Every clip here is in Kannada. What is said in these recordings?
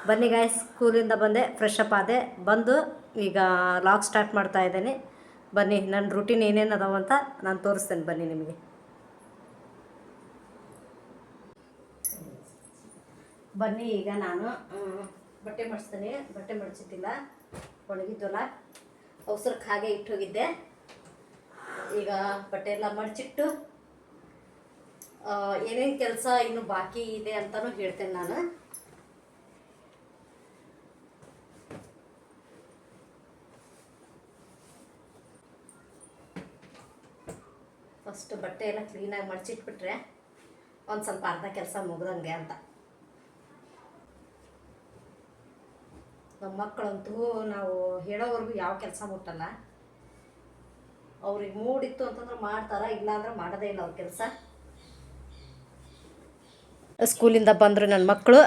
ಬನ್ನಿ ಗಾಯ್ಸ್, ಸ್ಕೂಲಿಂದ ಬಂದೆ, ಫ್ರೆಶ್ ಅಪ್ ಆದೆ, ಬಂದು ಈಗ ಲಾಗ್ ಸ್ಟಾರ್ಟ್ ಮಾಡ್ತಾ ಇದ್ದೇನೆ. ಬನ್ನಿ ನನ್ನ ರೂಟೀನ್ ಏನೇನು ಅದಾವ ಅಂತ ನಾನು ತೋರಿಸ್ತೇನೆ ಬನ್ನಿ ನಿಮಗೆ. ಬನ್ನಿ ಈಗ ನಾನು ಬಟ್ಟೆ ಮಡಿಸ್ತೇನೆ. ಬಟ್ಟೆ ಮಡಿಸಿದ್ದಿಲ್ಲ, ಒಣಗಿದ್ವಲ್ಲ, ಅವಸರಕ್ಕೆ ಹಾಗೆ ಇಟ್ಟು ಹೋಗಿದ್ದೆ. ಈಗ ಬಟ್ಟೆ ಎಲ್ಲ ಮಡಚಿಟ್ಟು ಏನೇನು ಕೆಲಸ ಇನ್ನು ಬಾಕಿ ಇದೆ ಅಂತಲೂ ಹೇಳ್ತೇನೆ ನಾನು. ಫಸ್ಟ್ ಬಟ್ಟೆ ಎಲ್ಲ ಕ್ಲೀನಾಗಿ ಮಡಚಿಟ್ಬಿಟ್ರೆ ಒಂದು ಸ್ವಲ್ಪ ಅರ್ಧ ಕೆಲಸ ಮುಗ್ದಂಗೆ ಅಂತ. ನಮ್ಮ ಮಕ್ಕಳಂತೂ ನಾವು ಹೇಳೋವರೆಗೂ ಯಾವ ಕೆಲಸ ಮುಟ್ಟಲ್ಲ. ಅವ್ರಿಗೆ ಮೂಡಿತ್ತು ಅಂತಂದ್ರೆ ಮಾಡ್ತಾರ, ಇಲ್ಲ ಅಂದ್ರೆ ಮಾಡೋದೇ ಇಲ್ಲ ಅವ್ರ ಕೆಲಸ. ಸ್ಕೂಲಿಂದ ಬಂದರು ನನ್ನ ಮಕ್ಕಳು.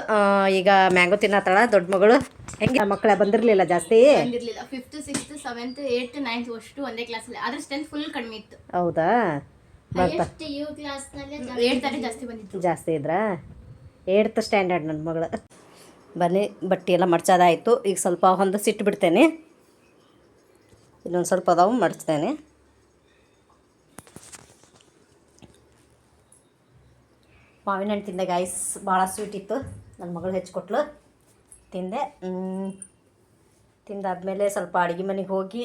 ಈಗ ಮ್ಯಾಂಗೋ ತಿನ್ನತ್ತಾಳ ದೊಡ್ಡ ಮಗಳು. ಹೆಂಗೆ ಮಕ್ಕಳ ಬಂದಿರಲಿಲ್ಲ ಜಾಸ್ತಿ, ಬಂದಿರಲಿಲ್ಲ. 5th 6th 7th 8th 9th ಅಷ್ಟು ಒಂದೇ ಕ್ಲಾಸಲ್ಲಿ, ಆದರೆ ಸ್ಟ್ರೆಂತ್ ಫುಲ್ ಕಡಿಮೆ ಇತ್ತು. ಹೌದಾ? ಜಾಸ್ತಿ ಇದ್ರಾ? 8th ಸ್ಟ್ಯಾಂಡರ್ಡ್ ನನ್ನ ಮಗಳು. ಬನ್ನಿ ಬಟ್ಟೆ ಎಲ್ಲ ಮಡ್ಚೋದಾಯಿತು. ಈಗ ಸ್ವಲ್ಪ ಹೊಂದಿಸಿಟ್ಟು ಬಿಡ್ತೇನೆ. ಇನ್ನೊಂದು ಸ್ವಲ್ಪ ಅದಾವು, ಮಡಿಸ್ತೇನೆ. ಮಾವಿನ ಹಣ್ಣು ತಿಂದೆ ಗಾಯ್ಸ್, ಭಾಳ ಸ್ವೀಟ್ ಇತ್ತು. ನನ್ನ ಮಗಳು ಹೆಚ್ಚಿಕೊಟ್ಲು, ತಿಂದೆ. ತಿಂದಾದ್ಮೇಲೆ ಸ್ವಲ್ಪ ಅಡುಗೆ ಮನೆಗೆ ಹೋಗಿ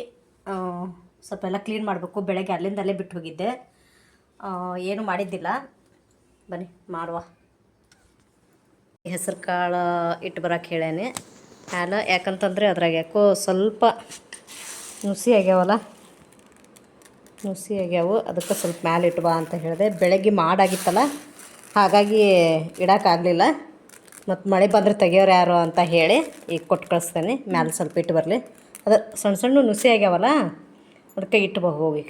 ಸ್ವಲ್ಪ ಎಲ್ಲ ಕ್ಲೀನ್ ಮಾಡಬೇಕು. ಬೆಳಗ್ಗೆ ಅಲ್ಲಿಂದಲ್ಲೇ ಬಿಟ್ಟು ಹೋಗಿದ್ದೆ, ಏನು ಮಾಡಿದ್ದಿಲ್ಲ. ಬನ್ನಿ ಮಾಡುವ. ಹೆಸರು ಕಾಳು ಇಟ್ಟು ಬರೋಕೆ ಹೇಳೇನೆ ಹಾಲು, ಯಾಕಂತಂದರೆ ಅದ್ರಾಗ ಯಾಕೋ ಸ್ವಲ್ಪ ನುಸಿ ಆಗ್ಯಾವಲ್ಲ, ನುಸಿ ಆಗ್ಯಾವು. ಅದಕ್ಕೆ ಸ್ವಲ್ಪ ಮ್ಯಾಲೆ ಇಟ್ಟು ಬಾ ಅಂತ ಹೇಳಿದೆ. ಬೆಳಗ್ಗೆ ಮಾಡಾಗಿತ್ತಲ್ಲ, ಹಾಗಾಗಿ ಇಡೋಕ್ಕಾಗಲಿಲ್ಲ. ಮತ್ತು ಮಳೆ ಬಂದರೆ ತೆಗಿಯೋರು ಯಾರು ಅಂತ ಹೇಳಿ ಈಗ ಕೊಟ್ಟು ಕಳಿಸ್ತೇನೆ. ಮ್ಯಾಲೆ ಸ್ವಲ್ಪ ಇಟ್ಟು ಬರಲಿ. ಅದು ಸಣ್ಣ ಸಣ್ಣ ನುಸಿ ಆಗ್ಯಾವಲ್ಲ, ಅದಕ್ಕೆ ಇಟ್ಟು ಬಾ ಹೋಗಿ.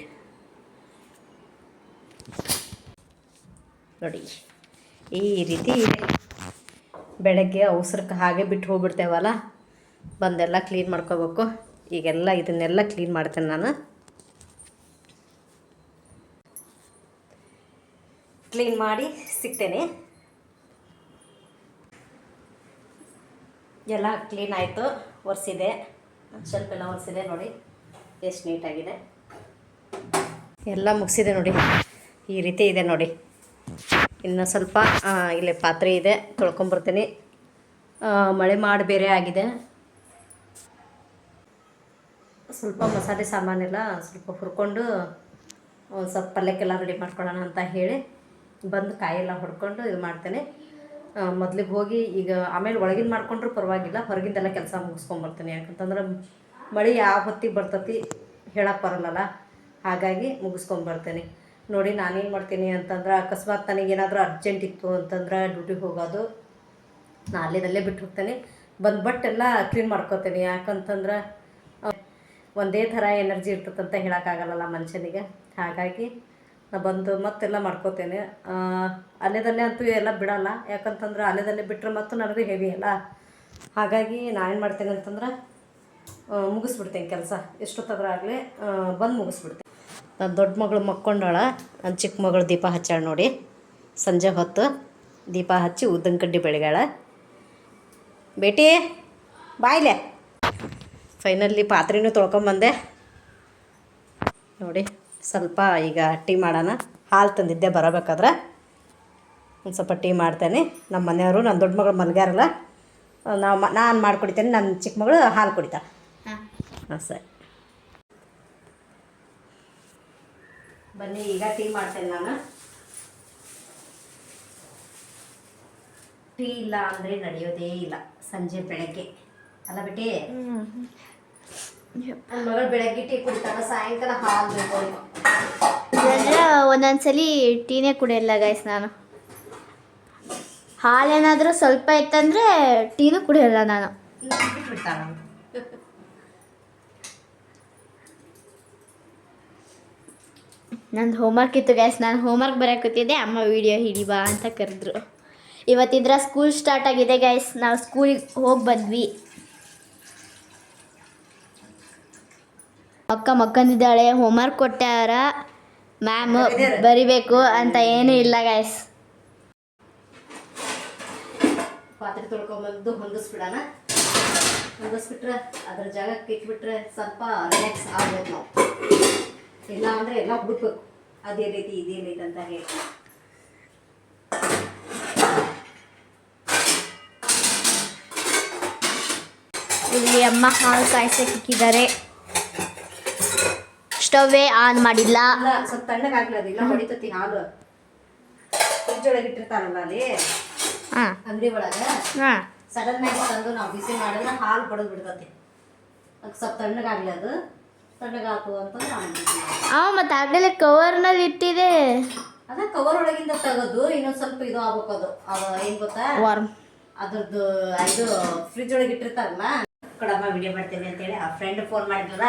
ನೋಡಿ ಈ ರೀತಿ ಬೆಳಗ್ಗೆ ಅವಸರಕ್ಕೆ ಹಾಗೆ ಬಿಟ್ಟು ಹೋಗ್ಬಿಡ್ತೇವಲ್ಲ, ಬಂದೆಲ್ಲ ಕ್ಲೀನ್ ಮಾಡ್ಕೋಬೇಕು. ಈಗೆಲ್ಲ ಇದನ್ನೆಲ್ಲ ಕ್ಲೀನ್ ಮಾಡ್ತೇನೆ ನಾನು. ಕ್ಲೀನ್ ಮಾಡಿ ಸಿಗ್ತೇನೆ. ಎಲ್ಲ ಕ್ಲೀನ್ ಆಯಿತು, ಒರೆಸಿದೆ, ಶೆಲ್ಫ್ ಎಲ್ಲ ಒರೆಸಿದೆ. ನೋಡಿ ಎಷ್ಟು ನೀಟಾಗಿದೆ, ಎಲ್ಲ ಮುಗಿಸಿದೆ. ನೋಡಿ ಈ ರೀತಿ ಇದೆ ನೋಡಿ. ಇನ್ನು ಸ್ವಲ್ಪ ಇಲ್ಲೇ ಪಾತ್ರೆ ಇದೆ, ತೊಳ್ಕೊಂಬರ್ತೀನಿ. ಮಳೆ ಮಾಡಿ ಬೇರೆ ಆಗಿದೆ. ಸ್ವಲ್ಪ ಮಸಾಲೆ ಸಾಮಾನೆಲ್ಲ ಸ್ವಲ್ಪ ಹುರ್ಕೊಂಡು ಒಂದು ಸ್ವಲ್ಪ ಪಲ್ಯಕ್ಕೆಲ್ಲ ರೆಡಿ ಮಾಡ್ಕೊಳ್ಳೋಣ ಅಂತ ಹೇಳಿ ಬಂದು ಕಾಯೆಲ್ಲ ಹೊಡ್ಕೊಂಡು ಇದು ಮಾಡ್ತೇನೆ. ಮೊದಲಿಗೆ ಹೋಗಿ ಈಗ ಆಮೇಲೆ ಒಳಗಿನ ಮಾಡ್ಕೊಂಡ್ರೂ ಪರವಾಗಿಲ್ಲ, ಹೊರಗಿಂದೆಲ್ಲ ಕೆಲಸ ಮುಗಿಸ್ಕೊಂಬರ್ತೀನಿ. ಯಾಕಂತಂದ್ರೆ ಮಳೆ ಯಾವ ಹೊತ್ತಿಗೆ ಬರ್ತೈತಿ ಹೇಳಕ್ಕೆ ಬರಲ್ಲಲ್ಲ, ಹಾಗಾಗಿ ಮುಗಿಸ್ಕೊಂಬರ್ತೀನಿ. ನೋಡಿ ನಾನೇನು ಮಾಡ್ತೀನಿ ಅಂತಂದ್ರೆ, ಅಕಸ್ಮಾತ್ ನನಗೇನಾದರೂ ಅರ್ಜೆಂಟ್ ಇತ್ತು ಅಂತಂದ್ರೆ ಡ್ಯೂಟಿಗೆ ಹೋಗೋದು, ನಾನು ಅಲ್ಲಿದಲ್ಲೇ ಬಿಟ್ಟು ಹೋಗ್ತೇನೆ. ಬಂದು ಬಟ್ಟೆಲ್ಲ ಕ್ಲೀನ್ ಮಾಡ್ಕೋತೀನಿ. ಯಾಕಂತಂದ್ರೆ ಒಂದೇ ಥರ ಎನರ್ಜಿ ಇರ್ತದಂತ ಹೇಳೋಕ್ಕಾಗಲ್ಲ ಮನುಷ್ಯನಿಗೆ. ಹಾಗಾಗಿ ನಾನು ಬಂದು ಮತ್ತೆಲ್ಲ ಮಾಡ್ಕೋತೇನೆ. ಅಲ್ಲೇದಲ್ಲೇ ಅಂತೂ ಎಲ್ಲ ಬಿಡೋಲ್ಲ, ಯಾಕಂತಂದ್ರೆ ಅಲ್ಲೇದಲ್ಲೇ ಬಿಟ್ಟರೆ ಮತ್ತು ನನಗೂ ಹೆವಿ ಅಲ್ಲ. ಹಾಗಾಗಿ ನಾನೇನು ಮಾಡ್ತೇನೆ ಅಂತಂದ್ರೆ ಮುಗಿಸ್ಬಿಡ್ತೇನೆ ಕೆಲಸ. ಎಷ್ಟೊತ್ತಾಗಲಿ ಬಂದು ಮುಗಿಸ್ಬಿಡ್ತೇನೆ. ನನ್ನ ದೊಡ್ಡ ಮಗಳು ಮಕ್ಕೊಂಡಾಳ, ನನ್ನ ಚಿಕ್ಕ ಮಗಳು ದೀಪ ಹಚ್ಚಾಳ. ನೋಡಿ ಸಂಜೆ ಹೊತ್ತು ದೀಪ ಹಚ್ಚಿ ಉದ್ದಿನ ಕಡ್ಡಿ ಬೆಳಗ್ಯಾಳ. ಬೇಟಿ ಬಾಯ್ಲೆ. ಫೈನಲಿ ಪಾತ್ರೆನೂ ತೊಳ್ಕೊಂಬಂದೆ. ನೋಡಿ ಸ್ವಲ್ಪ ಈಗ ಟೀ ಮಾಡೋಣ. ಹಾಲು ತಂದಿದ್ದೆ ಬರಬೇಕಾದ್ರೆ, ಒಂದು ಸ್ವಲ್ಪ ಟೀ ಮಾಡ್ತೇನೆ. ನಮ್ಮ ಮನೆಯವರು, ನನ್ನ ದೊಡ್ಡ ಮಗಳು ಮಲ್ಗ್ಯಾರಲ್ಲ, ನಾನು ಮಾಡ್ಕೊಡಿತೇನೆ. ನನ್ನ ಚಿಕ್ಕ ಮಗಳು ಹಾಲು ಕುಡಿತಾಳೆ. ಹಾಂ ಸರಿ, ಬನ್ನಿ ಈಗ ಟೀ ಮಾಡ್ತೇನೆ ನಾನು. ಟೀ ಇಲ್ಲ ಅಂದರೆ ನಡೆಯೋದೇ ಇಲ್ಲ ಸಂಜೆ ಬೆಳಗ್ಗೆ ಅಲ್ಲ ಬಿಟ್ಟು. ನನ್ನ ಮಗಳು ಬೆಳಗ್ಗೆ ಟೀ ಕುಡಿತಾಳೆ, ಸಾಯಂಕಾಲ ಹಾಲು ಬೇಕು. ಒಂದೊಂದ್ಸಲಿ ಟೀನೇ ಕುಡಿಯಲ್ಲ ಗೈಸ್ ನಾನು. ಹಾಲೇನಾದರೂ ಸ್ವಲ್ಪ ಇತ್ತಂದರೆ ಟೀನೂ ಕುಡಿಯಲ್ಲ ನಾನು. ಬಿಟ್ಬಿಡ್ತಾಳೆ. ನಂದು ಹೋಮ್ವರ್ಕ್ ಇತ್ತು ಗೈಸ್, ನಾನು ಹೋಮ್ವರ್ಕ್ ಬರೋಕತ್ತಿದ್ದೆ. ಅಮ್ಮ ವಿಡಿಯೋ ಹಿಡಿಬಾ ಅಂತ ಕರೆದ್ರು. ಇವತ್ತಿದ್ರ ಸ್ಕೂಲ್ ಸ್ಟಾರ್ಟ್ ಆಗಿದೆ ಗೈಸ್. ನಾವು ಸ್ಕೂಲಿಗೆ ಹೋಗಿ ಬಂದ್ವಿ. ಅಕ್ಕ ಮಕ್ಕಂದಿದ್ದಾಳೆ, ಹೋಮ್ವರ್ಕ್ ಕೊಟ್ಟಾರ, ಮ್ಯಾಮ್ ಬರಿಬೇಕು ಅಂತ ಏನೂ ಇಲ್ಲ ಗೈಸ್. ಪಾತ್ರೆ ತೊಳ್ಕೊಂಬಂದು ಹೊಂದಿಸ್ಬಿಡೋಣ. ಹೊಂದಿಸ್ಬಿಟ್ರೆ ಅದ್ರ ಜಾಗಕ್ಕೆ ಇಟ್ಬಿಟ್ರೆ ಸ್ವಲ್ಪ ರಿಲ್ಯಾಕ್ಸ್ ಆಗ್ಬೇಕು ನಾವು. ಇಲ್ಲ ಅಂದರೆ ಎಲ್ಲ ಹುಡುಕ್ಬೇಕು, ಅದೇ ರೀತಿ ಇದೇನೈತೆ ಅಂತ ಹೇಳಿ. ಇಲ್ಲಿ ಅಮ್ಮ ಹಾಲು ಕಾಯಿಸಕ್ಕೆ ಇಕ್ಕಿದ್ದಾರೆ. ಸ್ಟವ್ವೇ ಆನ್ ಮಾಡಿಲ್ಲ. ಇಲ್ಲ ಸ್ವಲ್ಪ ತಣ್ಣಗಾಗ್ಲಿ, ಅದಿಲ್ಲ ಹೊಡಿತತಿ ಹಾಲು. ಫ್ರಿಜ್ ಒಳಗೆ ಇಟ್ಟಿರ್ತಾರಲ್ಲ ಅಲ್ಲಿ ಹಾಂ ಅಂಗಡಿ ಒಳಗೆ, ಹಾಂ ಸಡನ್ ಆಗಿ ತಂದು ನಾವು ಬಿಸಿ ಮಾಡಿದ್ರೆ ಹಾಲು ಬಡದು ಬಿಡ್ತತಿ. ಅದಕ್ಕೆ ಸ್ವಲ್ಪ ತಣ್ಣಗಾಗ್ಲಿ, ಅದು ತಣ್ಣಗಾತು ಅಂತಂದ್ರೆ ಮತ್ತು ಆಗಲೇ ಕವರ್ನಲ್ಲಿ ಇಟ್ಟಿದೆ. ಅದ ಕವರ್ ಒಳಗಿಂದ ತೆಗೆದು ಇನ್ನೊಂದು ಸ್ವಲ್ಪ ಇದು ಆಗ್ಬೇಕು. ಅದು ಏನು ಗೊತ್ತಾ, ವಾರ್ಮ್ ಅದ್ರದ್ದು ಇದು ಫ್ರಿಜ್ ಒಳಗೆ ಇಟ್ಟಿರ್ತಾರಲ್ಲ. ಕಡಮ್ಮ ವಿಡಿಯೋ ಮಾಡ್ತೀನಿ ಅಂತೇಳಿ ಆ ಫ್ರೆಂಡ್ ಫೋನ್ ಮಾಡಿದ್ರಲ್ಲ,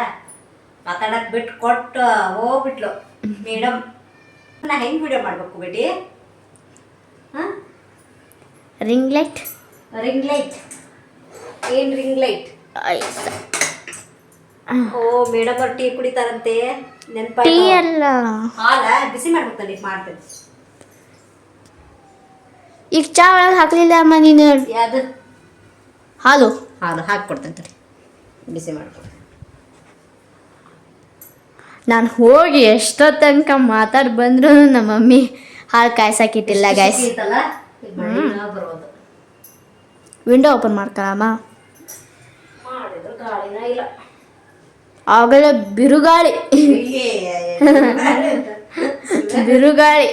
ಮಾತಾಡಕ್ ಬಿಟ್ಟು ಕೊಟ್ಟು ಹೋಗ್ಬಿಟ್ಲು. ಮೇಡಮ್ ನಾ ಹೆಂಗೆ ವಿಡಿಯೋ ಮಾಡ್ಬೇಕು ಬೇಟಿ? ಹಾಂ, ರಿಂಗ್ ಲೈಟ್. ರಿಂಗ್ ಲೈಟ್ ಏನು ರಿಂಗ್ ಲೈಟ್? ಓ ಮೇಡಮ್ ಅವ್ರು ಟೀ ಕುಡಿತಾರಂತೆ, ಟೀ ನೆನಪಾಯ್ತು. ಅಲ್ಲ, ಹಾಲ ಬಿಸಿ ಮಾಡ್ಬೇಕು, ಮಾಡ್ತೇನೆ. ಈಗ ಚಾ ಒಳಗೆ ಹಾಕಲಿಲ್ಲ ಅಮ್ಮ ನೀನು. ಯಾವುದು? ಹಾಲು ಹಾಕ್ಕೊಡ್ತೇನೆ ತಡಿ, ಬಿಸಿ ಮಾಡ್ಕೊಡ್ತೀನಿ. ನಾನು ಹೋಗಿ ಎಷ್ಟೋ ತನಕ ಮಾತಾಡಿ ಬಂದ್ರು ನಮ್ಮ ಮಮ್ಮಿ ಹಾಲು ಕಾಯ್ಸಕ್ಕಿಟ್ಟಿಲ್ಲ ಗೈಸ್. ಐತಲ್ಲ, ಈಗ ಮಳೆನ ಬರೋದು. ವಿಂಡೋ ಓಪನ್ ಮಾಡ್ಕೊಳಮ್ಮ. ಮಾಡಿದ್ರು ಗಾಳಿನ ಇಲ್ಲ. ಆಗಲೇ ಬಿರುಗಾಳಿ ಬಿರುಗಾಳಿ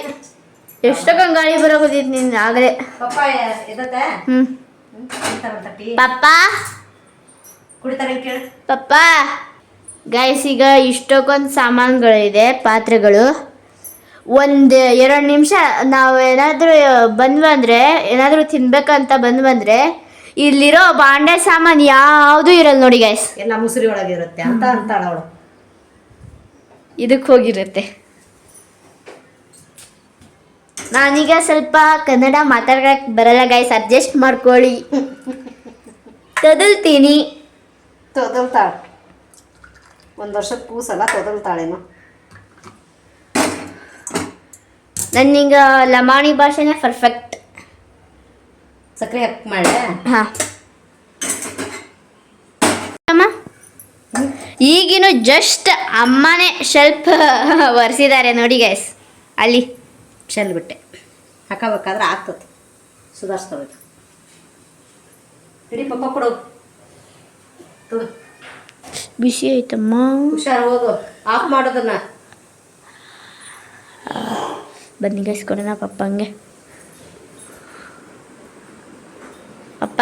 ಎಷ್ಟೊಂದು ಗಾಳಿ ಬರೋದಿತ್ತು ನಿನ್ನ ಆಗಲೇ. ಪಪ್ಪಾಯ ಎದತ್ತೆ? ಹ್ಞೂ ಕುಡಿತಾರಂತ ಟೀ? ಪಪ್ಪ ಕುಡಿತಾರೆ ಕೇಳು. ಪಪ್ಪ ಗೈಸ್, ಈಗ ಇಷ್ಟಕ್ಕೊಂದು ಸಾಮಾನುಗಳಿದೆ, ಪಾತ್ರೆಗಳು. 1-2 ನಿಮಿಷ ನಾವು ಏನಾದರೂ ಬಂದ್ವಂದರೆ, ಏನಾದರೂ ತಿನ್ಬೇಕಂತ ಬಂದ್ವಂದರೆ ಇಲ್ಲಿರೋ ಬಾಂಡೆ ಸಾಮಾನು ಯಾವುದೂ ಇರಲ್ಲ ನೋಡಿ ಗೈಸ್. ಎಲ್ಲ ಮುಸುರಿ ಒಳಗೆ ಇರುತ್ತೆ ಅಂತ ಅಂತಾಳ ಅವಳು. ಇದಕ್ಕೆ ಹೋಗಿರುತ್ತೆ. ನಾನೀಗ ಸ್ವಲ್ಪ ಕನ್ನಡ ಮಾತಾಡಕ್ಕೆ ಬರಲ್ಲ ಗೈಸ್, ಅಡ್ಜಸ್ಟ್ ಮಾಡ್ಕೊಳ್ಳಿ. ತೊದಲ್ತೀನಿ. ತೊದಲ್ತಾಳೆ, 1 ವರ್ಷದ ಕೂಸಲ್ಲ, ತೊದಲ್ತಾಳೇನು. ನನ್ನೀಗ ಲಮಾಣಿ ಭಾಷೆನೇ ಪರ್ಫೆಕ್ಟ್. ಸಕ್ಕರೆ ಹಾಕಿ ಮಾಡೆ. ಹಾಂ ಅಮ್ಮ, ಈಗಿನ ಜಸ್ಟ್ ಅಮ್ಮನೇ ಶೆಲ್ಫ್ ಒರೆಸಿದ್ದಾರೆ ನೋಡಿ ಗೈಸ್. ಅಲ್ಲಿ ಶೆಲ್ ಬಿಟ್ಟೆ ಹಾಕಬೇಕಾದ್ರೆ ಆಗ್ತದೆ, ಸುಧಾರಿಸ್ಕೋಬೇಕು. ಇಡೀ ಪಪ್ಪ ಕೊಡು. ಬಿಸಿ ಆಯ್ತಮ್ಮ. ಹುಷಾರು, ಹೋಗು, ಆಫ್ ಮಾಡೋದನ್ನ. ಬನ್ನಿ ಗೈಸ್, ಕೊಡೋಣ ಪಪ್ಪಂಗೆ. ಪಪ್ಪ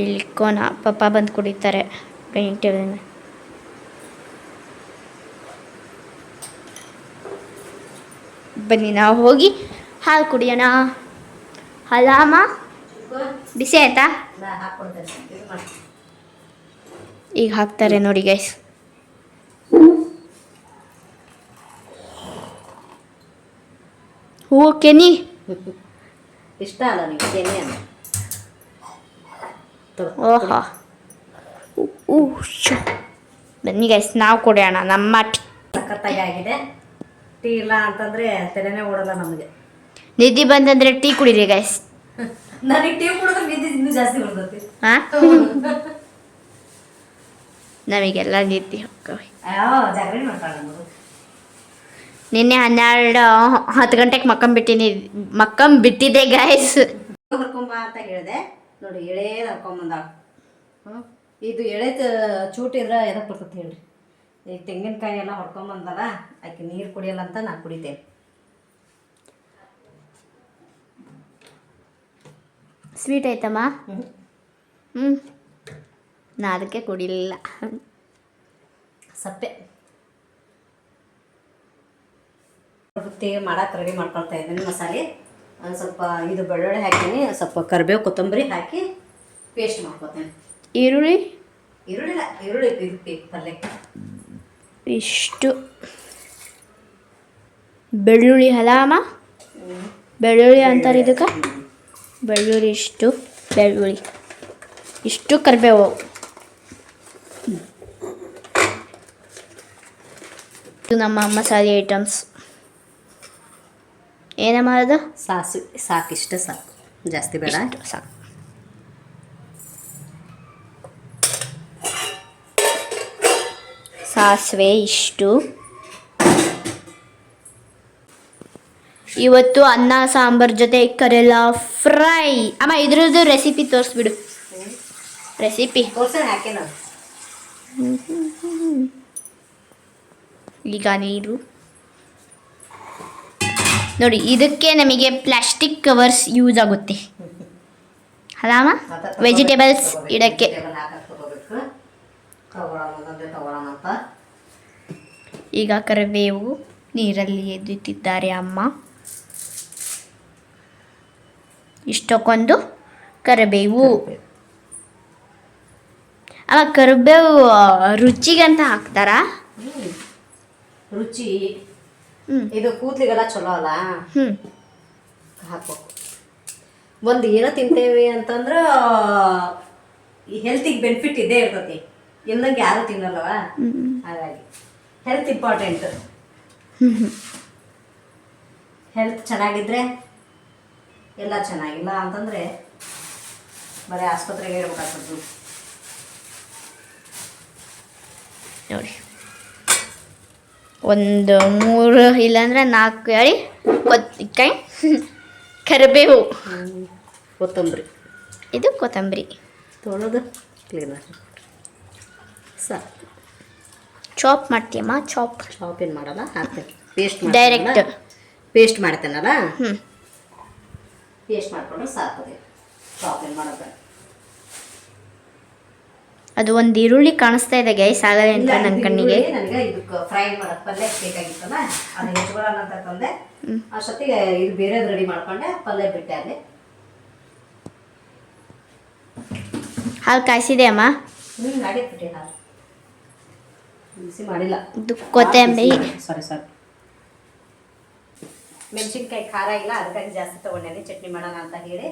ಇಳ್ಕೋಣ, ಪಪ್ಪ ಬಂದು ಕುಡಿತಾರೆ ಗಂಟೆ. ಬನ್ನಿ ನಾವು ಹೋಗಿ ಹಾಲು ಕುಡಿಯೋಣ. ಅಮ್ಮ ಬಿಸಿ ಆಯ್ತಾ? ಹಾಕ್ಕೊಡ್ತೇನೆ, ಇದು ಮಾಡಿ. ಈಗ ಹಾಕ್ತಾರೆ ನೋಡಿ ಗೈಸ್. ಹೂವು ಕೆನಿ ಇಷ್ಟ ಅಲ್ಲ ನೀವು ಕೆನೆ ಅಂತ. ಓಹೋ, ಬನ್ನಿ ಗೈಸ್, ನಾವು ಕುಡಿಯೋಣ ನಮ್ಮ ಟೀ. ಸಖತ್ತಾಗಿ ಆಗಿದೆ. ಟೀ ಇಲ್ಲ ಅಂತಂದ್ರೆ ತಲೆನೇ ಓಡಲ್ಲ ನಮಗೆ. ನಿದ್ದೆ ಬಂದಂದ್ರೆ ಟೀ ಕುಡೀರಿ ಗೈಸ್. ನನಗೆ ಟೀ ಕುಡಿದ್ರೆ ನಿದ್ದೆ ಇನ್ನೂ ಜಾಸ್ತಿ ಬರ್ತೈತಿ. ಹಾಂ, ನಮಗೆಲ್ಲ ನಿದ್ದೆ ಹೋಗ್ತವೆ. ಜಾಗರಣೆ ಮಾಡ್ತಾಳೆ ನಾವು. ನಿನ್ನೆ 10 ಗಂಟೆಗೆ ಮಕ್ಕಂಬಿಟ್ಟಿದ್ದೆ ಗೈಸ್. ಹರ್ಕೊಂಬ ಅಂತ ಹೇಳಿದೆ ನೋಡಿ, ಎಳೇದು ಹರ್ಕೊಂಬಂದಾಳ. ಇದು ಎಳೆದ ಚೂಟಿದ್ರೆ ಎದಕ್ಕೆ ಬರ್ತೈತೆ ಹೇಳ್ರಿ. ಈಗ ತೆಂಗಿನಕಾಯಿ ಎಲ್ಲ ಹೊಡ್ಕೊಂಬಂದಲ್ಲ, ಆಕೆ ನೀರು ಕುಡಿಯಲ್ಲ ಅಂತ ನಾನು ಕುಡಿತೇನೆ. ಸ್ವೀಟ್ ಆಯ್ತಮ್ಮ? ನಾ ಅದಕ್ಕೆ ಕುಡಿಲಿಲ್ಲ. ಸಪ್ಪೆ ವೃತ್ತಿ ಮಾಡಕ್ಕೆ ರೆಡಿ ಮಾಡ್ಕೊಳ್ತಾ ಇದ್ದೀನಿ. ಮಸಾಲೆ ಒಂದು ಸ್ವಲ್ಪ ಇದು ಬೆಳ್ಳುಳ್ಳಿ ಹಾಕೀನಿ, ಸ್ವಲ್ಪ ಕರಿಬೇವು ಕೊತ್ತಂಬರಿ ಹಾಕಿ ಪೇಸ್ಟ್ ಮಾಡ್ಕೊತೇನೆ. ಈರುಳ್ಳಿ ಇದು ಪಲ್ಯ ಇಷ್ಟು ಬೆಳ್ಳುಳ್ಳಿ ಹಲಾಮ, ಬೆಳ್ಳುಳ್ಳಿ ಅಂತಾರೆ ಇದಕ್ಕೆ. ಬೆಳ್ಳುಳ್ಳಿ ಇಷ್ಟು ಕರಿಬೇವು. ಇದು ನಮ್ಮ ಮಸಾಲೆ ಐಟಮ್ಸ್. ಏನಮ್ಮ ಅದು? ಸಾಸಿವೆ ಸಾಕು, ಇಷ್ಟೇ ಸಾಕು, ಜಾಸ್ತಿ ಬೇಡ. ಇಷ್ಟು ಸಾಕು. ಸಾಸಿವೆ ಇಷ್ಟು. ಇವತ್ತು ಅನ್ನ ಸಾಂಬಾರ್ ಜೊತೆ ಕರೆಲ್ಲ ಫ್ರೈ. ಅಮ್ಮ ಇದ್ರದ್ದು ರೆಸಿಪಿ ತೋರಿಸ್ಬಿಡು. ರೆಸಿಪಿ ಹಾಕಿ ನಾನು. ಈಗ ನೀರು ನೋಡಿ, ಇದಕ್ಕೆ ನಮಗೆ ಪ್ಲಾಸ್ಟಿಕ್ ಕವರ್ಸ್ ಯೂಸ್ ಆಗುತ್ತೆ ಅಲ್ಲಮ್ಮ? ವೆಜಿಟೇಬಲ್ಸ್ ಇಡಕ್ಕೆ. ಈಗ ಕರಿಬೇವು ನೀರಲ್ಲಿ ಎದ್ದಿಟ್ಟಿದ್ದಾರೆ ಅಮ್ಮ. ಇಷ್ಟಕ್ಕೊಂದು ಕರಿಬೇವು. ಅಮ್ಮ ಕರಿಬೇವು ರುಚಿಗಂತ ಹಾಕ್ತಾರಾ? ರುಚಿ ಇದು ಕೂದಲಿಗೆಲ್ಲ ಚಲೋ ಅಲ್ಲ, ಹಾಕ್ಬೇಕು. ಒಂದು ಏನೋ ತಿಂತೇವೆ ಅಂತಂದ್ರೆ ಹೆಲ್ತಿಗೆ ಬೆನಿಫಿಟ್ ಇದ್ದೇ ಇರ್ತೈತಿ, ಇಲ್ಲಂಗೆ ಯಾರು ತಿನ್ನಲ್ಲವ. ಹಾಗಾಗಿ ಹೆಲ್ತ್ ಇಂಪಾರ್ಟೆಂಟ್. ಹೆಲ್ತ್ ಚೆನ್ನಾಗಿದ್ರೆ ಎಲ್ಲ ಚೆನ್ನಾಗಿಲ್ಲ ಅಂತಂದರೆ ಬರೀ ಆಸ್ಪತ್ರೆಗೆ ಇಡ್ಬೇಕಾಗ್ತದೆ. ನೋಡಿ, ಒಂದು 3 ಇಲ್ಲಾಂದ್ರೆ 4 ಹೇಳಿ ಕೊತ್ತಿಕಾಯಿ, ಕರಿಬೇವು, ಕೊತ್ತಂಬರಿ. ಇದು ಕೊತ್ತಂಬರಿ ತೊಳೆದು ಕ್ಲೀನ್ ಸಾಕು. ಚಾಪ್ ಮಾಡ್ತೀಯಮ್ಮ? ಚಾಪ್ ಏನು ಮಾಡಲ್ಲ, ಹಾಕ್ತೇನೆ. ಪೇಸ್ಟ್ ಡೈರೆಕ್ಟ್ ಪೇಸ್ಟ್ ಮಾಡ್ತೇನಲ್ಲ, ಪೇಸ್ಟ್ ಮಾಡ್ಕೊಂಡ್ರೆ ಸಾಕದೆ. ಚಾಪ್ ಏನು ಮಾಡೋದು. ಅದು ಒಂದು ಈರುಳ್ಳಿ ಕಾಣಿಸ್ತಾ ಇದೆ ಗೈಸ್, ಆಗಲ್ಲ ಅಂತ ನನ್ನ ಕಣ್ಣಿಗೆ. ನನಗೆ ಇದಕ್ಕೆ ಫ್ರೈ ಮಾಡೋದು ಪಲ್ಯ ಬೇಕಾಗಿತ್ತಲ್ಲ, ಅದು ಹೆಚ್ಕೊಳ್ಳೋಣ ಅಂತ ತಂದೆ. ಅಷ್ಟೊತ್ತಿಗೆ ಇದು ಬೇರೆದು ರೆಡಿ ಮಾಡ್ಕೊಂಡೆ, ಪಲ್ಯ ಬಿಟ್ಟೆ ಅಲ್ಲಿ. ಹಾಲು ಕಾಯಿಸಿದೆ ಅಮ್ಮ? ಮಾಡಿಟ್ಬಿಟ್ಟೆ ಹಾಲು, ಬಿಸಿ ಮಾಡಿಲ್ಲ. ಇದು ಕೊತ್ತಂಬರಿ. ಸಾರಿ ಮೆಣಸಿನ್ಕಾಯಿ ಖಾರ ಇಲ್ಲ, ಅದಕ್ಕಾಗಿ ಜಾಸ್ತಿ ತೊಗೊಂಡೇನೆ. ಚಟ್ನಿ ಮಾಡೋಣ ಅಂತ ಹೇಳಿ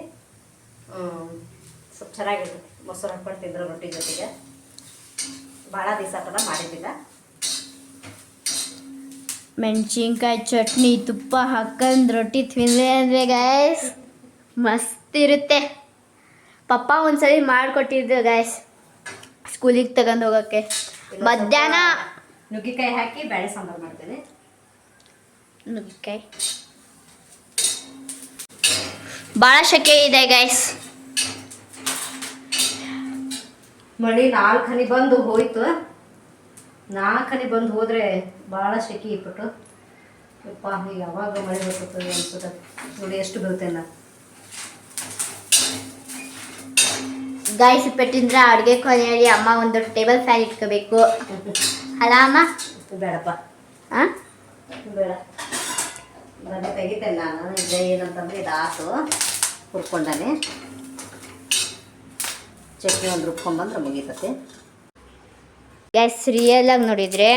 ಸ್ವಲ್ಪ ಚೆನ್ನಾಗಿರ್ತದೆ. ಮೊಸರು ಹಾಕ್ಕೊಂಡು ತಿಂದ್ರೆ ರೊಟ್ಟಿ ಜೊತೆಗೆ. ಭಾಳ ದಿವಸ ಆತಲ್ಲ ಮಾಡಿದ್ದಿಲ್ಲ. ಮೆಣಸಿನ್ಕಾಯಿ ಚಟ್ನಿ ತುಪ್ಪ ಹಾಕೊಂಡು ರೊಟ್ಟಿ ತಿಂದರೆ ಅಂದರೆ ಗೈಸ್ ಮಸ್ತ್ ಇರುತ್ತೆ. ಪಪ್ಪ ಒಂದ್ಸಲಿ ಮಾಡಿಕೊಟ್ಟಿದ್ದು ಗೈಸ್ ಸ್ಕೂಲಿಗೆ ತಗೊಂಡು ಹೋಗೋಕ್ಕೆ. ಮಧ್ಯಾಹ್ನ ನುಗ್ಗಿಕಾಯಿ ಹಾಕಿ ಬೇಳೆ ಸಾಂಬಾರು ಮಾಡ್ತೇನೆ. ನುಗ್ಗಿಕಾಯಿ ಭಾಳ ಶೆಕೆ ಇದೆ ಗೈಸ್. ಮಳೆ 4 ಹನಿ ಬಂದು ಹೋಯ್ತು. 4 ಹನಿ ಬಂದು ಹೋದ್ರೆ ಭಾಳ ಶೆಕೆ ಇಟ್ಬಿಟ್ಟು ಯಪ್ಪ, ಈಗ ಯಾವಾಗ ಮಳೆ ಬರ್ತದೆ ಅನ್ಸುತ್ತೆ. ನೋಡಿ ಎಷ್ಟು ಬರ್ತೇನೆ ನಾನು. ಗೈಸ್ ಪೆಟ್ಟಿಂದ್ರೆ ಅಡುಗೆ ಕೊನೆಯಲ್ಲಿ ಅಮ್ಮ ಒಂದು ಟೇಬಲ್ ಫ್ಯಾನ್ ಇಟ್ಕೋಬೇಕು ಅಲ್ಲ ಅಮ್ಮ? ಬೇಡಪ್ಪ, ಹಾಂ ಬೇಡ, ಅದನ್ನೇ ತೆಗಿತೇನೆ ನಾನು. ಈಗ ಏನಂತಂದ್ರೆ ಇದು ಆತು ಹುರ್ಕೊಂಡಾನೆ. ಚಟ್ನಿ ಒಂದು ರುಬ್ಕೊಂಡ್ಬಂದ್ರೆ ಮುಗೀತತೆ. ಗೈಸ್ ರಿಯಲಾಗಿ ನೋಡಿದರೆ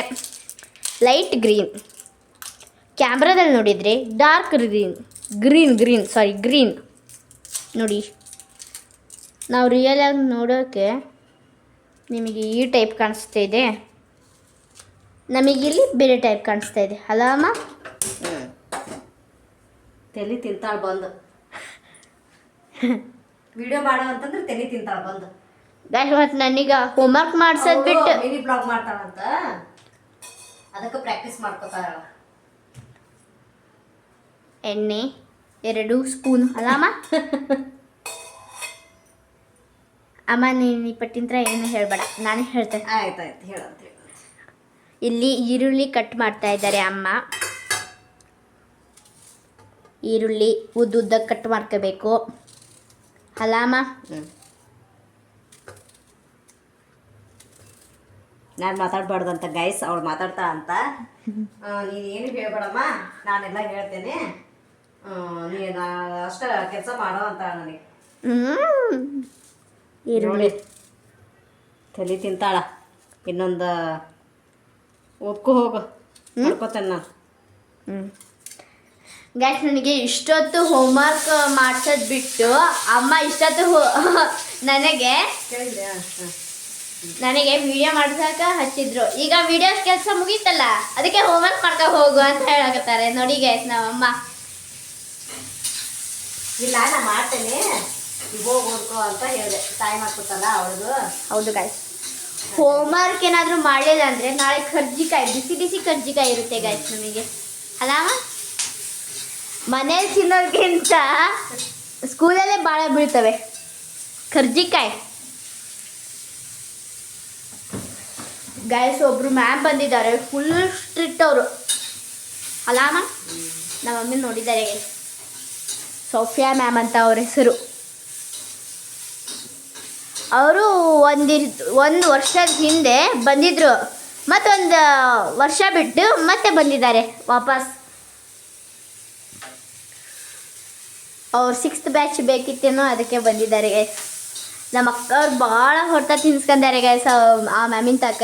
ಲೈಟ್ ಗ್ರೀನ್, ಕ್ಯಾಮ್ರಾದಲ್ಲಿ ನೋಡಿದರೆ ಡಾರ್ಕ್ ಗ್ರೀನ್ ನೋಡಿ. ನಾವು ರಿಯಲಾಗಿ ನೋಡೋಕ್ಕೆ ನಿಮಗೆ ಈ ಟೈಪ್ ಕಾಣಿಸ್ತಾ ಇದೆ, ನಮಗಿಲ್ಲಿ ಬೇರೆ ಟೈಪ್ ಕಾಣಿಸ್ತಾ ಇದೆ ಅಲ್ಲ ಅಮ್ಮ? ತಲೆ ತಿಂತಾಳೆ ಬಂದು ವಿಡಿಯೋ ಮಾಡೋ ಅಂತಂದ್ರೆ ತಲೆ ತಿಂತಾಳೆ ಬಂದು. ಗೈಸ್ ಮತ್ತು ನನಗೆ ಹೋಮ್ವರ್ಕ್ ಮಾಡ್ಸೋದು ಬಿಟ್ಟು ಮಿನಿ ಬ್ಲಾಗ್ ಮಾಡ್ತಾಳಂತ, ಅದಕ್ಕೆ ಪ್ರಾಕ್ಟೀಸ್ ಮಾಡ್ಕೋತಾಳ. ಎಣ್ಣೆ 2 ಸ್ಪೂನ್ ಅಲ್ಲ ಅಮ್ಮ? ಅಮ್ಮ ನೀನು ಪಟ್ಟಿಂತ್ರ ಏನು ಹೇಳಬೇಡ, ನಾನೇ ಹೇಳ್ತೇನೆ. ಆಯ್ತಾಯ್ತು, ಹೇಳಂತ ಹೇಳಿ. ಇಲ್ಲಿ ಈರುಳ್ಳಿ ಕಟ್ ಮಾಡ್ತಾ ಇದ್ದಾರೆ ಅಮ್ಮ. ಈರುಳ್ಳಿ ಉದ್ದುದ್ದಕ್ಕೆ ಕಟ್ ಮಾಡ್ಕೋಬೇಕು ಅಲ್ಲ ಅಮ್ಮ? ನಾನು ಮಾತಾಡಬಾರ್ದಂತ ಗೈಸ್, ಅವಳು ಮಾತಾಡ್ತಾ ಅಂತ. ನೀನು ಏನು ಹೇಳ್ಬೇಡಮ್ಮ, ನಾನೆಲ್ಲ ಹೇಳ್ತೇನೆ, ನೀನು ಅಷ್ಟ ಕೆಲಸ ಮಾಡೋ ಅಂತ ನನಗೆ. ಈರುಳ್ಳಿ ತಲೆ ತಿಂತಾಳ. ಇನ್ನೊಂದು ಓದ್ಕೊ ಹೋಗು, ನೋಡ್ಕೋತೇನೆ ನಾನು. ಗೈಸ್ ನನಗೆ ಇಷ್ಟೊತ್ತು ಹೋಮ್ವರ್ಕ್ ಮಾಡ್ಸೋದು ಬಿಟ್ಟು ಅಮ್ಮ ಇಷ್ಟೊತ್ತು ನನಗೆ ವಿಡಿಯೋ ಮಾಡ್ಸಕ ಹಚ್ಚಿದ್ರು. ಈಗ ವಿಡಿಯೋ ಕೆಲಸ ಮುಗೀತಲ್ಲ, ಅದಕ್ಕೆ ಹೋಮ್ವರ್ಕ್ ಮಾಡ್ಕೊ ಹೋಗು ಅಂತ ಹೇಳಕತ್ತಾರೆ. ನೋಡಿ ಗೈಸ್ ನಮ್ಮಮ್ಮ ಇಲ್ಲ ನಾ ಮಾಡ್ತೇನೆ ಈಗ ಹೋಗಿ ಓದ್ಕೋ ಅಂತ ಹೇಳಿದೆ. ಟೈಮ್ ಆಗ್ತಲ್ಲ ಅವಳದು. ಹೌದು ಗಾಯ್ಸ್, ಹೋಮ್ವರ್ಕ್ ಏನಾದರೂ ಮಾಡಲಿಲ್ಲ ಅಂದರೆ ನಾಳೆ ಕರ್ಜಿಕಾಯಿ, ಬಿಸಿ ಬಿಸಿ ಕರ್ಜಿಕಾಯಿ ಇರುತ್ತೆ ಗಾಯ್ಸ್ ನಮಗೆ. ಅಲ್ಲ ಮನೇಲಿ ತಿನ್ನೋದಕ್ಕಿಂತ ಸ್ಕೂಲಲ್ಲೇ ಭಾಳ ಬೀಳ್ತವೆ ಕರ್ಜಿಕಾಯಿ. ಗಾಯ್ಸ್ ಒಬ್ರು ಮ್ಯಾಮ್ ಬಂದಿದ್ದಾರೆ, ಫುಲ್ ಸ್ಟ್ರಿಕ್ಟ್ ಅವರು. ಅಲಾಮ ನಮ್ಮ ಮಮ್ಮಿ ನೋಡಿದ್ದಾರೆ ಗೈಸ್, ಸೋಫಿಯಾ ಮ್ಯಾಮ್ ಅಂತ ಅವ್ರ ಹೆಸರು. ಅವರು ಒಂದು ವರ್ಷದ ಹಿಂದೆ ಬಂದಿದ್ರು, ಮತ್ತೊಂದು ವರ್ಷ ಬಿಟ್ಟು ಮತ್ತೆ ಬಂದಿದ್ದಾರೆ ವಾಪಸ್. ಅವ್ರು 6th ಬ್ಯಾಚ್ ಬೇಕಿತ್ತೇನೋ ಅದಕ್ಕೆ ಬಂದಿದ್ದಾರೆ ಗೈಸ್. ನಮ್ಮ ಅಕ್ಕವ್ರು ಭಾಳ ಹೊರತ ತಿನ್ಸ್ಕೊಂಡಾರೆ ಗೈಸ್ ಆ ಮ್ಯಾಮಿನ ತಕ್ಕ.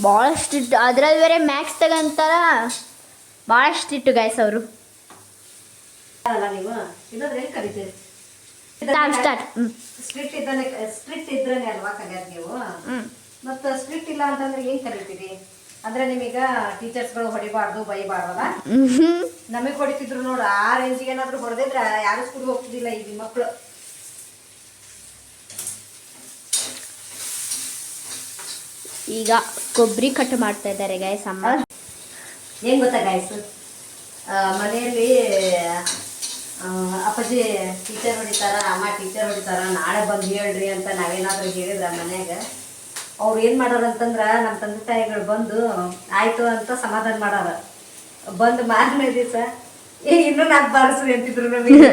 ಭಾಳ ಸ್ಟ್ರಿಕ್ಟ್, ಅದ್ರಲ್ಲಿ ಬೇರೆ ಮ್ಯಾಕ್ಸ್ ತಗಂತಾರ, ಭಾಳ ಸ್ಟ್ರಿಕ್ಟ್ ಗೈಸ್ ಅವರು. ಅಲ್ಲ ನೀವು ಇನ್ನೊಂದ್ರೆ ಹೆಂಗೆ ಕರಿತೀರಿ? ಸ್ಟಾರ್ಟ್. ಸ್ಟ್ರಿಕ್ಟ್ ಇದ್ರೇನೆ ಅಲ್ವಾ ಕಲಿಯೋದು ನೀವು? ಮತ್ತು ಸ್ಟ್ರಿಕ್ಟ್ ಇಲ್ಲ ಅಂತಂದ್ರೆ ಏನು ಕರಿತೀರಿ? ಅಂದ್ರೆ ನಿಮೀಗ ಟೀಚರ್ಸ್ಗಳು ಹೊಡಿಬಾರ್ದು ಬೈಬಾರ್ದಲ್ಲ? ನಮಗೆ ಹೊಡಿತಿದ್ರು ನೋಡು, ಆ ರೇಂಜಿಗೆ ಏನಾದ್ರು ಹೊಡೆದಿದ್ರೆ ಯಾರು ಸ್ಕೂಲ್ಗೆ ಹೋಗ್ತಿದ್ದಿಲ್ಲ ಈಗ ಮಕ್ಕಳು. ಈಗ ಕೊಬ್ಬರಿ ಕಟ್ ಮಾಡ್ತಾ ಇದ್ದಾರೆ ಗೈಸ್ ಅಮ್ಮ. ಏನು ಗೊತ್ತಾ ಗೈಸ್, ಮನೆಯಲ್ಲಿ ಅಪ್ಪಾಜಿ ಟೀಚರ್ ಹೊಡಿತಾರ, ಅಮ್ಮ ಟೀಚರ್ ಹೊಡಿತಾರ, ನಾಳೆ ಬಂದು ಹೇಳ್ರಿ ಅಂತ ನಾವೇನಾದ್ರೂ ಹೇಳಿದ್ರ ಮನ್ಯಾಗ, ಅವ್ರು ಏನು ಮಾಡೋರು ಅಂತಂದ್ರೆ ನಮ್ಮ ತಂದೆ ತಾಯಿಗಳು ಬಂದು ಆಯಿತು ಅಂತ ಸಮಾಧಾನ ಮಾಡಾರ. ಬಂದು ಮಾರನೇ ದಿವಸ ಇನ್ನೂ ನಾಲ್ಕು ಬಾರಿಸ್ರಿ ಅಂತಿದ್ರು ನಮಗೆ.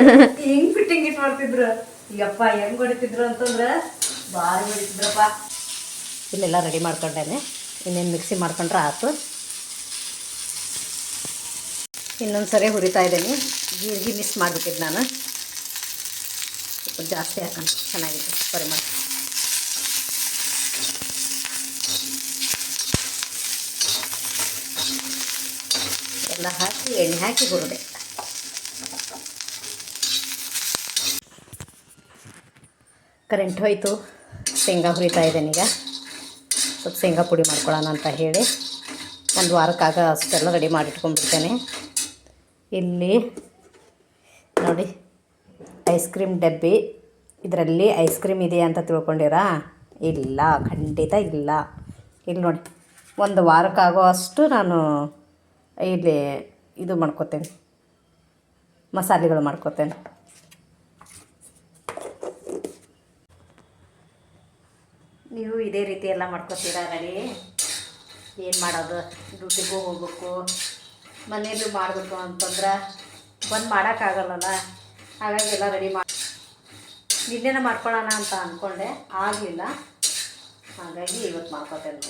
ಹಿಂಗೆ ಫಿಟ್ಟಿಂಗ್ ಇಟ್ಟು ಮಾಡ್ತಿದ್ರು. ಈಗಪ್ಪ ಹೆಂಗೆ ಹೊಡಿತಿದ್ರು ಅಂತಂದ್ರೆ ಭಾರಿ ಹೊಡಿತಿದ್ರಪ್ಪ. ಇಲ್ಲೆಲ್ಲ ರೆಡಿ ಮಾಡ್ಕೊಂಡೇನೆ, ಇನ್ನೇನು ಮಿಕ್ಸಿ ಮಾಡ್ಕೊಂಡ್ರೆ ಆಯ್ತು. ಇನ್ನೊಂದು ಸರಿ ಹುರಿತಾ ಇದ್ದೀನಿ. ಜೀರಿಗೆ ಮಿಕ್ಸ್ ಮಾಡಿಬಿಟ್ಟಿದ್ದು ನಾನು, ಸ್ವಲ್ಪ ಜಾಸ್ತಿ ಹಾಕೊಂಡು ಚೆನ್ನಾಗಿದೆ ಪರಿಮಳ. ಎಲ್ಲ ಹಾಕಿ ಎಣ್ಣೆ ಹಾಕಿ ಹುರಿದೆ. ಕರೆಂಟ್ ಹೋಯಿತು, ಶೇಂಗಾ ಹುರಿತಾ ಇದ್ದೇನೆ. ಈಗ ಸ್ವಲ್ಪ ಶೇಂಗಾ ಪುಡಿ ಮಾಡ್ಕೊಳ್ಳೋಣ ಅಂತ ಹೇಳಿ ಒಂದು ವಾರಕ್ಕಾಗ ಅಷ್ಟೆಲ್ಲ ರೆಡಿ ಮಾಡಿಟ್ಕೊಂಡ್ಬಿಡ್ತೇನೆ. ಇಲ್ಲಿ ನೋಡಿ ಐಸ್ ಕ್ರೀಮ್ ಡಬ್ಬಿ, ಇದರಲ್ಲಿ ಐಸ್ ಕ್ರೀಮ್ ಇದೆ ಅಂತ ತಿಳ್ಕೊಂಡಿರಾ? ಇಲ್ಲ, ಖಂಡಿತ ಇಲ್ಲ. ಇಲ್ಲಿ ನೋಡಿ, ಒಂದು ವಾರಕ್ಕಾಗೋ ಅಷ್ಟು ನಾನು ಇಲ್ಲಿ ಇದು ಮಾಡ್ಕೋತೇನೆ, ಮಸಾಲೆಗಳು ಮಾಡ್ಕೋತೇನೆ. ನೀವು ಇದೇ ರೀತಿ ಎಲ್ಲ ಮಾಡ್ಕೋತೀರಾ? ರೆಡಿ ಏನು ಮಾಡೋದು, ಡ್ಯೂಟಿಗೂ ಹೋಗ್ಬೇಕು, ಮನೆಯಲ್ಲೂ ಮಾಡಬೇಕು ಅಂತಂದ್ರೆ ಬಂದು ಮಾಡೋಕ್ಕಾಗಲ್ಲಲ್ಲ. ಹಾಗಾಗಿ ಎಲ್ಲ ರೆಡಿ ಮಾಡಿ ನಿನ್ನೆನ ಮಾಡ್ಕೊಳ್ಳೋಣ ಅಂತ ಅಂದ್ಕೊಂಡೆ, ಆಗಲಿಲ್ಲ. ಹಾಗಾಗಿ ಇವತ್ತು ಮಾಡ್ಕೊತೇನೆ.